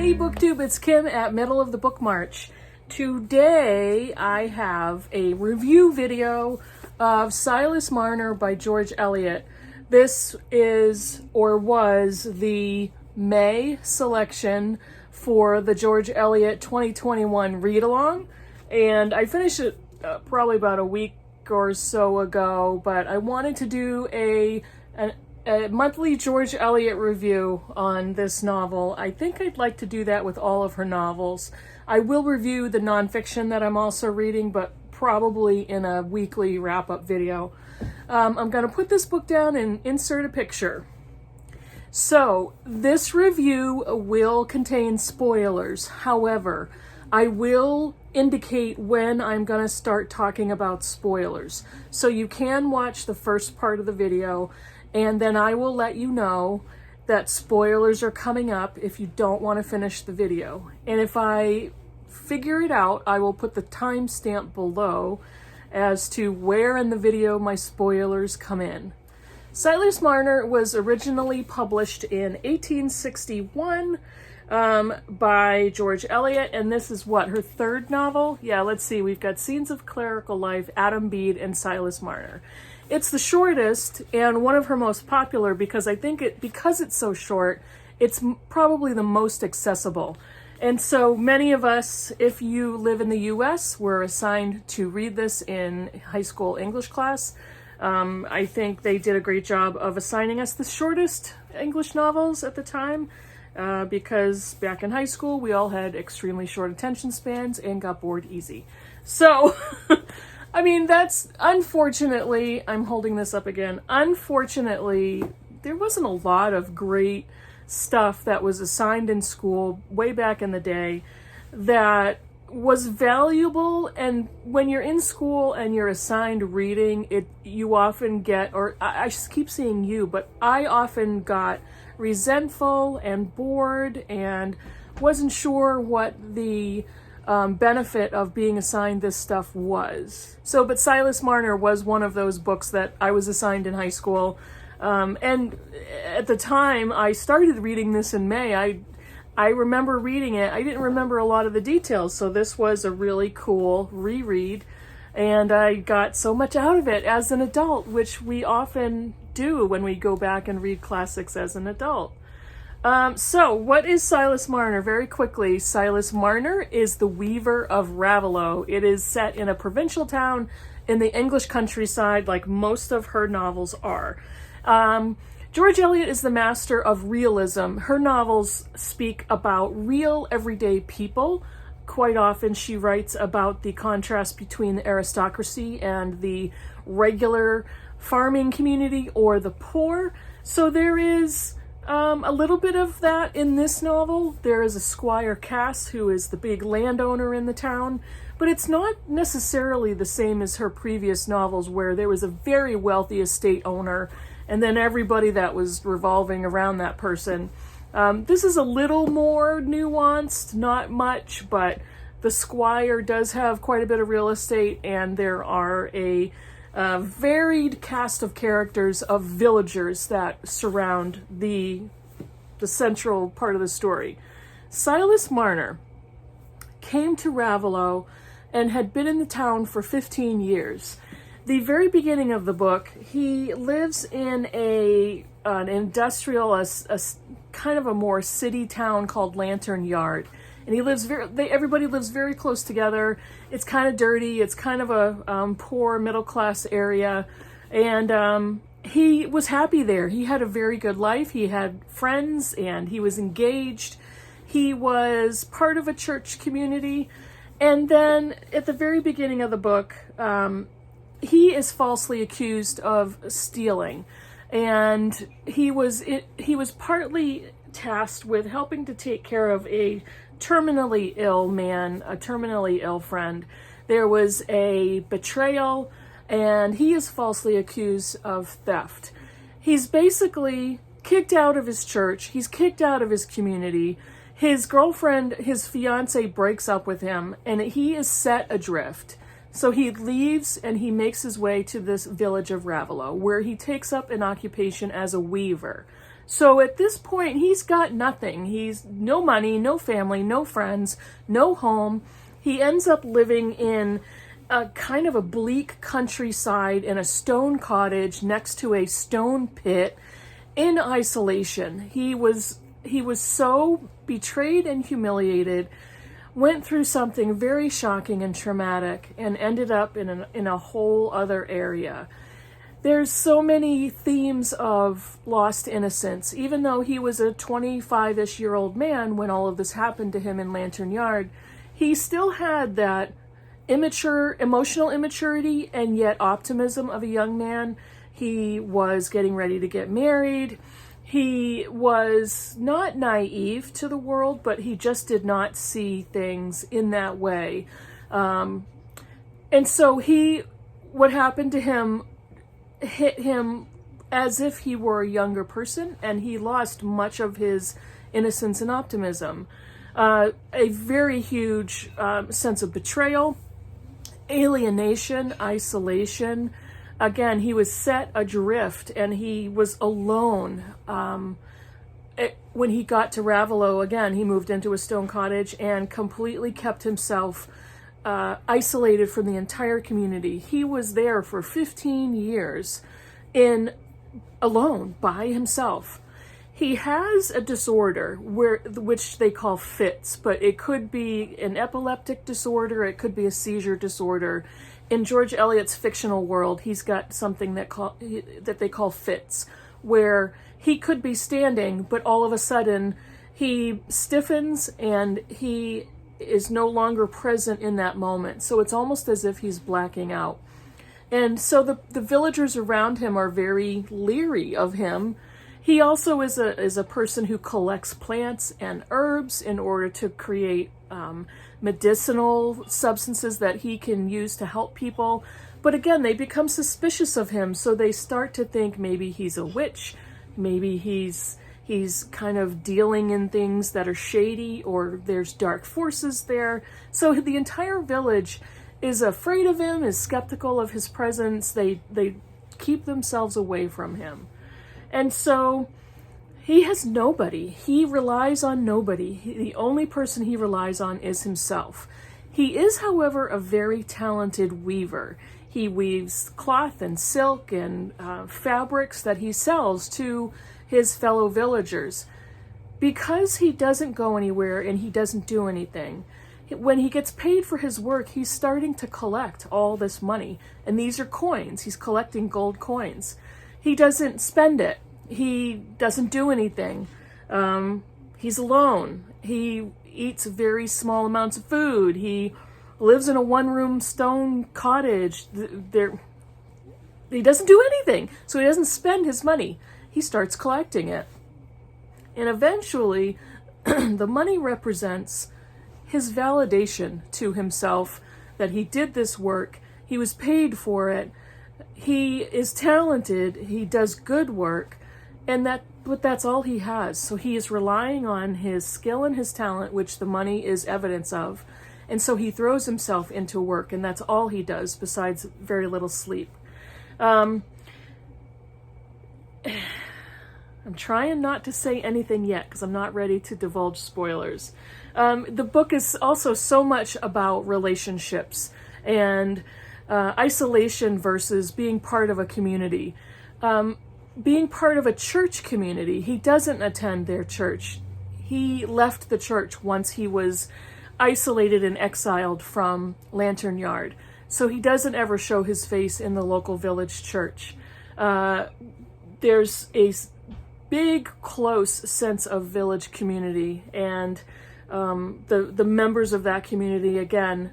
Hey Booktube, it's Kim at Middle of the Book March. Today I have a review video of Silas Marner by George Eliot. This is, or was, the May selection for the George Eliot 2021 read-along, and I finished it probably about a week or so ago, but I wanted to do a monthly George Eliot review on this novel. I think I'd like to do that with all of her novels. I will review the nonfiction that I'm also reading, but probably in a weekly wrap-up video. I'm going to put this book down and insert a picture. So, this review will contain spoilers. However, I will indicate when I'm going to start talking about spoilers. So you can watch the first part of the video, and then I will let you know that spoilers are coming up if you don't want to finish the video. And if I figure it out, I will put the timestamp below as to where in the video my spoilers come in. Silas Marner was originally published in 1861 by George Eliot, and this is what, her third novel? Yeah, let's see, we've got Scenes of Clerical Life, Adam Bede, and Silas Marner. It's the shortest and one of her most popular because I think because it's so short, it's probably the most accessible. And so many of us, if you live in the US, were assigned to read this in high school English class. I think they did a great job of assigning us the shortest English novels at the time, because back in high school, we all had extremely short attention spans and got bored easy. So, I mean, that's, unfortunately, I'm holding this up again, unfortunately, there wasn't a lot of great stuff that was assigned in school way back in the day that was valuable. And when you're in school and you're assigned reading, you often get, or I just keep saying you, but I often got resentful and bored and wasn't sure what the benefit of being assigned this stuff was. So, but Silas Marner was one of those books that I was assigned in high school. And at the time I started reading this in May, I remember reading it. I didn't remember a lot of the details, so this was a really cool reread, and I got so much out of it as an adult, which we often do when we go back and read classics as an adult. So, what is Silas Marner? Very quickly, Silas Marner is the weaver of Raveloe. It is set in a provincial town in the English countryside, like most of her novels are. George Eliot is the master of realism. Her novels speak about real, everyday people. Quite often she writes about the contrast between the aristocracy and the regular farming community or the poor. So there is a little bit of that in this novel. There is a Squire Cass who is the big landowner in the town, but it's not necessarily the same as her previous novels where there was a very wealthy estate owner and then everybody that was revolving around that person. This is a little more nuanced, not much, but the Squire does have quite a bit of real estate, and there are a varied cast of characters of villagers that surround the central part of the story. Silas Marner came to Raveloe and had been in the town for 15 years. The very beginning of the book, he lives in an industrial, a kind of a more city town called Lantern Yard. And he lives everybody lives very close together. It's kind of dirty. It's kind of a poor middle class area. And he was happy there. He had a very good life. He had friends and he was engaged. He was part of a church community. And then at the very beginning of the book, he is falsely accused of stealing. And he was partly tasked with helping to take care of a terminally ill man, a terminally ill friend. There was a betrayal, and he is falsely accused of theft. He's basically kicked out of his church. He's kicked out of his community. His girlfriend, his fiance, breaks up with him, and he is set adrift. So he leaves and he makes his way to this village of Ravello, where he takes up an occupation as a weaver. So at this point, he's got nothing. He's no money, no family, no friends, no home. He ends up living in a kind of a bleak countryside in a stone cottage next to a stone pit in isolation. He was so betrayed and humiliated, went through something very shocking and traumatic, and ended up in a whole other area. There's so many themes of lost innocence. Even though he was a 25-ish-year-old man when all of this happened to him in Lantern Yard, he still had that emotional immaturity and yet optimism of a young man. He was getting ready to get married. He was not naive to the world, but he just did not see things in that way. And so what happened to him hit him as if he were a younger person, and he lost much of his innocence and optimism. A very huge sense of betrayal, alienation, isolation. Again, he was set adrift and he was alone. When he got to Ravello, again, he moved into a stone cottage and completely kept himself isolated from the entire community. He was there for 15 years alone by himself. He has a disorder which they call fits, but it could be an epileptic disorder, it could be a seizure disorder. In George Eliot's fictional world, he's got something that they call fits, where he could be standing, but all of a sudden he stiffens and he is no longer present in that moment. So it's almost as if he's blacking out. And so the villagers around him are very leery of him. He also is a person who collects plants and herbs in order to create medicinal substances that he can use to help people. But again, they become suspicious of him, so they start to think maybe he's a witch, maybe he's kind of dealing in things that are shady, or there's dark forces there. So the entire village is afraid of him, is skeptical of his presence. They keep themselves away from him. And so he has nobody. He relies on nobody. The only person he relies on is himself. He is, however, a very talented weaver. He weaves cloth and silk and fabrics that he sells to his fellow villagers. Because he doesn't go anywhere and he doesn't do anything, when he gets paid for his work, he's starting to collect all this money. And these are coins. He's collecting gold coins. He doesn't spend it. He doesn't do anything. He's alone. He eats very small amounts of food. He lives in a one-room stone cottage. He doesn't do anything. So he doesn't spend his money. He starts collecting it. And eventually, the money represents his validation to himself that he did this work. He was paid for it. He is talented. He does good work. But that's all he has. So he is relying on his skill and his talent, which the money is evidence of. And so he throws himself into work, and that's all he does, besides very little sleep. I'm trying not to say anything yet because I'm not ready to divulge spoilers. The book is also so much about relationships and isolation versus being part of a community. Being part of a church community, he doesn't attend their church. He left the church once he was isolated and exiled from Lantern Yard. So he doesn't ever show his face in the local village church. There's a big, close sense of village community, and the members of that community, again,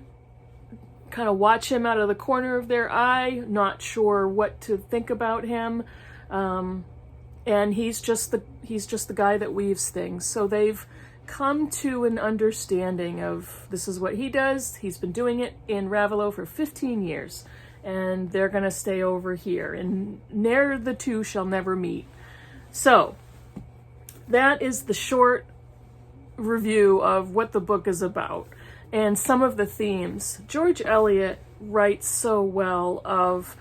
kind of watch him out of the corner of their eye, not sure what to think about him. And he's just the guy that weaves things. So they've come to an understanding of this is what he does. He's been doing it in Ravello for 15 years, and they're going to stay over here, and ne'er the two shall never meet. So that is the short review of what the book is about. and some of the themes. George Eliot writes so well of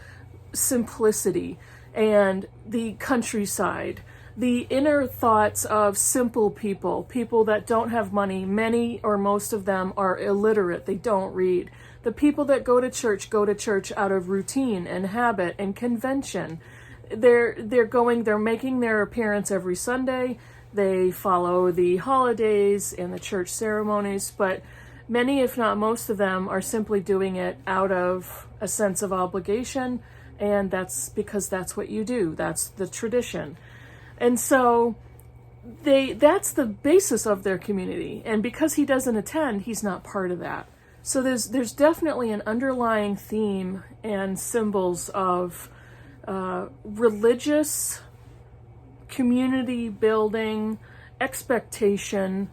simplicity and the countryside, the inner thoughts of simple people, people that don't have money. Many or most of them are illiterate. They don't read. The people that go to church out of routine and habit and convention. They're making their appearance every Sunday. They follow the holidays and the church ceremonies, but many, if not most of them, are simply doing it out of a sense of obligation, and that's because that's what you do. That's the tradition. And so that's the basis of their community. And because he doesn't attend, he's not part of that. So there's definitely an underlying theme and symbols of religious community building, expectation.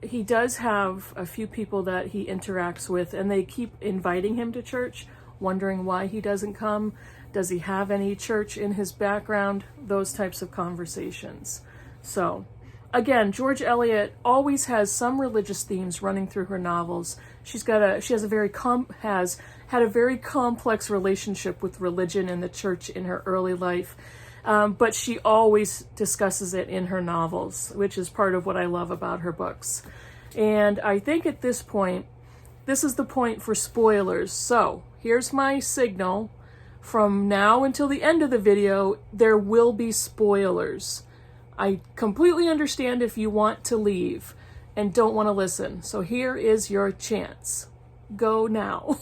He does have a few people that he interacts with, and they keep inviting him to church, wondering why he doesn't come. Does he have any church in his background? Those types of conversations. So, again, George Eliot always has some religious themes running through her novels. She has had a very complex relationship with religion and the church in her early life. But she always discusses it in her novels, which is part of what I love about her books. And I think at this point, this is the point for spoilers. So here's my signal. From now until the end of the video, there will be spoilers. I completely understand if you want to leave and don't want to listen. So here is your chance. Go now.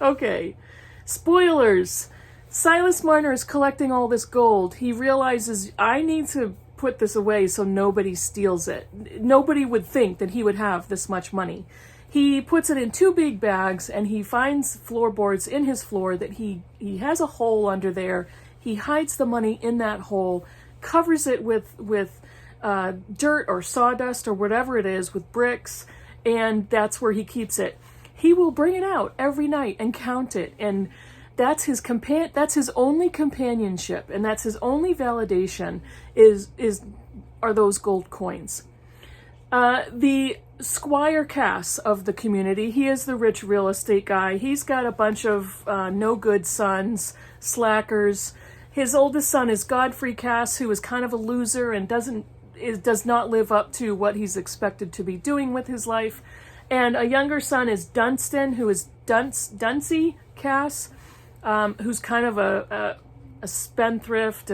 Okay, spoilers. Silas Marner is collecting all this gold. He realizes, I need to put this away so nobody steals it. Nobody would think that he would have this much money. He puts it in 2 big bags, and he finds floorboards in his floor that he has a hole under there. He hides the money in that hole, covers it with dirt or sawdust or whatever it is, with bricks, and that's where he keeps it. He will bring it out every night and count it, and that's his only companionship, and that's his only validation are those gold coins. The Squire Cass of the community, he is the rich real estate guy. He's got a bunch of no good sons, slackers. His oldest son is Godfrey Cass, who is kind of a loser and does not live up to what he's expected to be doing with his life. And a younger son is Dunstan, who is Dunsey Cass, who's kind of a spendthrift,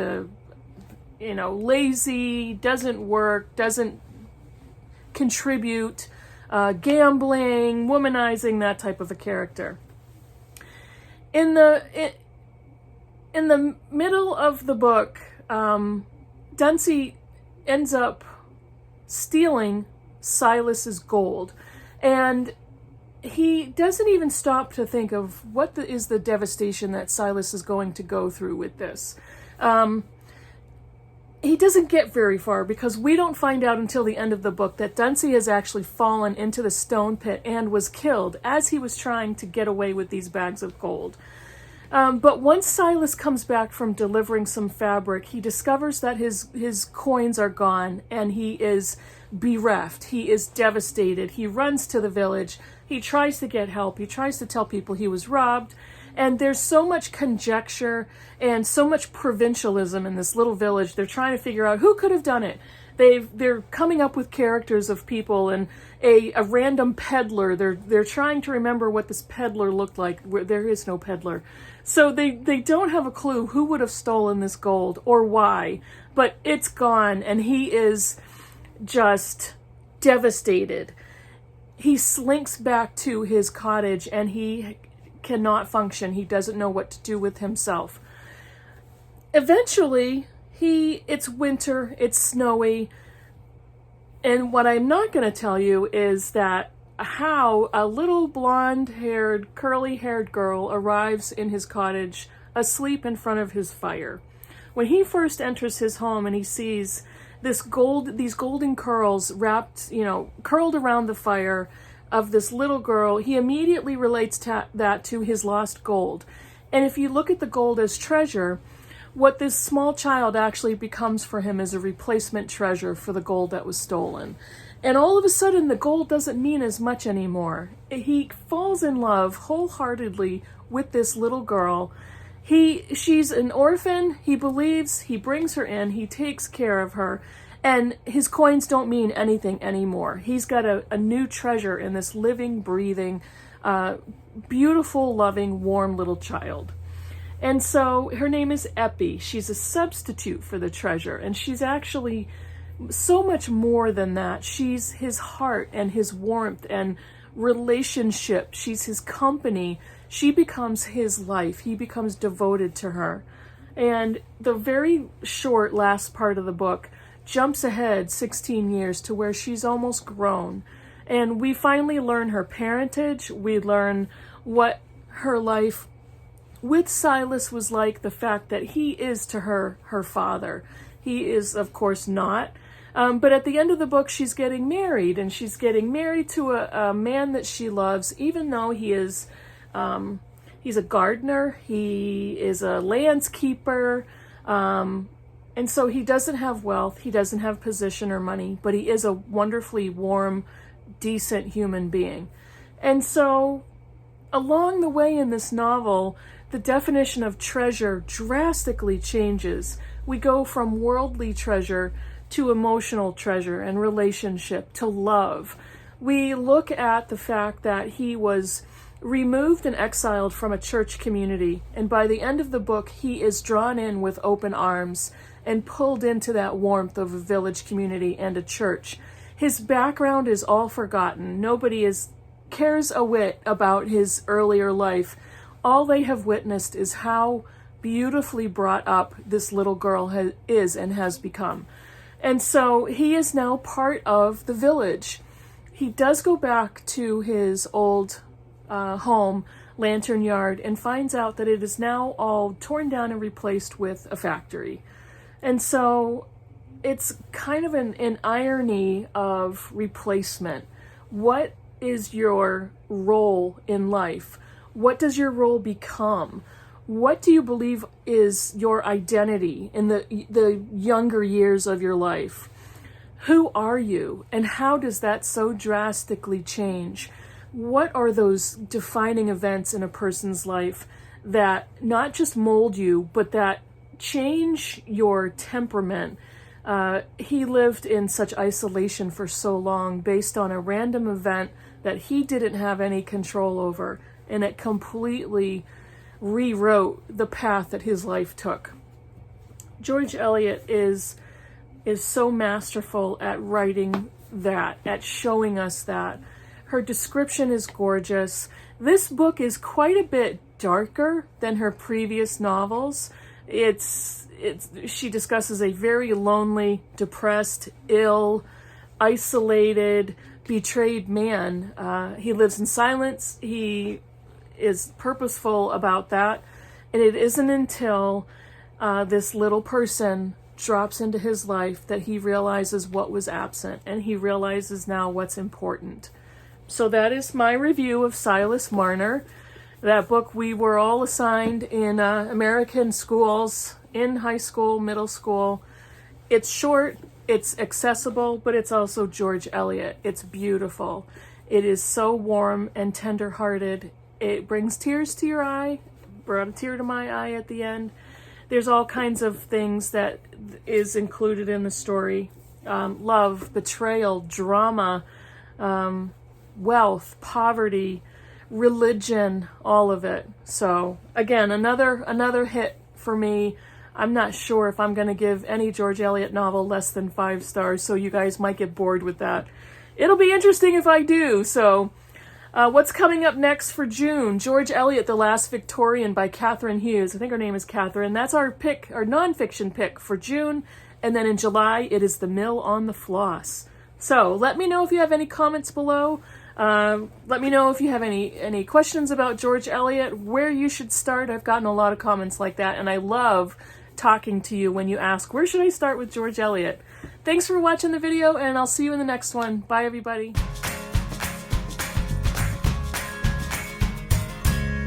lazy, doesn't work, doesn't contribute, gambling, womanizing, that type of a character. In the middle of the book, Dunsey ends up stealing Silas's gold, and he doesn't even stop to think of what is the devastation that Silas is going to go through with this. He doesn't get very far, because we don't find out until the end of the book that Dunsey has actually fallen into the stone pit and was killed as he was trying to get away with these bags of gold. But once Silas comes back from delivering some fabric, he discovers that his coins are gone, and he is bereft. He is devastated. He runs to the village. He tries to get help. He tries to tell people he was robbed. And there's so much conjecture and so much provincialism in this little village. They're trying to figure out who could have done it. They're coming up with characters of people, and a random peddler. They're trying to remember what this peddler looked like. There is no peddler. So they don't have a clue who would have stolen this gold or why, but it's gone, and he is just devastated. He slinks back to his cottage, and he cannot function. He doesn't know what to do with himself. Eventually, it's winter, it's snowy, and what I'm not going to tell you is that how a little blonde-haired, curly-haired girl arrives in his cottage, asleep in front of his fire. When he first enters his home and he sees these golden curls wrapped, curled around the fire of this little girl, he immediately relates that to his lost gold. And if you look at the gold as treasure, what this small child actually becomes for him is a replacement treasure for the gold that was stolen. And all of a sudden, the gold doesn't mean as much anymore. He falls in love wholeheartedly with this little girl. She's an orphan. He believes, he brings her in, he takes care of her, and his coins don't mean anything anymore. He's got a new treasure in this living, breathing, beautiful, loving, warm little child. And so her name is Epi. She's a substitute for the treasure, and she's actually so much more than that. She's his heart and his warmth and relationship. She's his company. She becomes his life. He becomes devoted to her. And the very short last part of the book jumps ahead 16 years to where she's almost grown. And we finally learn her parentage. We learn what her life with Silas was like, the fact that he is to her her father. He is, of course, not. But at the end of the book, she's getting married, and she's getting married to a man that she loves, even though he is, he's a gardener, he is a landskeeper, and so he doesn't have wealth, he doesn't have position or money, but he is a wonderfully warm, decent human being. And so along the way in this novel, the definition of treasure drastically changes. We go from worldly treasure to emotional treasure and relationship, to love. We look at the fact that he was removed and exiled from a church community, and by the end of the book, he is drawn in with open arms and pulled into that warmth of a village community and a church. His background is all forgotten. Nobody cares a whit about his earlier life. All they have witnessed is how beautifully brought up this little girl is and has become. And so he is now part of the village. He does go back to his old home, Lantern Yard, and finds out that it is now all torn down and replaced with a factory. And so it's kind of an irony of replacement. What is your role in life? What does your role become? What do you believe is your identity in the younger years of your life? Who are you, and how does that so drastically change? What are those defining events in a person's life that not just mold you, but that change your temperament? He lived in such isolation for so long based on a random event that he didn't have any control over, and it completely rewrote the path that his life took. George Eliot is so masterful at writing that, at showing us that. Her description is gorgeous. This book is quite a bit darker than her previous novels. She discusses a very lonely, depressed, ill, isolated, betrayed man. He lives in silence. He is purposeful about that. And it isn't until this little person drops into his life that he realizes what was absent, and he realizes now what's important. So that is my review of Silas Marner. That book we were all assigned in American schools, in high school, middle school. It's short, it's accessible, but it's also George Eliot. It's beautiful. It is so warm and tender-hearted. It brings tears to your eye, brought a tear to my eye at the end. There's all kinds of things that is included in the story. Love, betrayal, drama, wealth, poverty, religion, all of it. So again, another hit for me. I'm not sure if I'm going to give any George Eliot novel less than 5 stars, so you guys might get bored with that. It'll be interesting if I do. So what's coming up next for June? George Eliot, The Last Victorian by Catherine Hughes. I think her name is Catherine. That's our pick, our nonfiction pick for June. And then in July, it is The Mill on the Floss. So let me know if you have any comments below. Let me know if you have any questions about George Eliot, where you should start. I've gotten a lot of comments like that, and I love talking to you when you ask, where should I start with George Eliot? Thanks for watching the video, and I'll see you in the next one. Bye, everybody.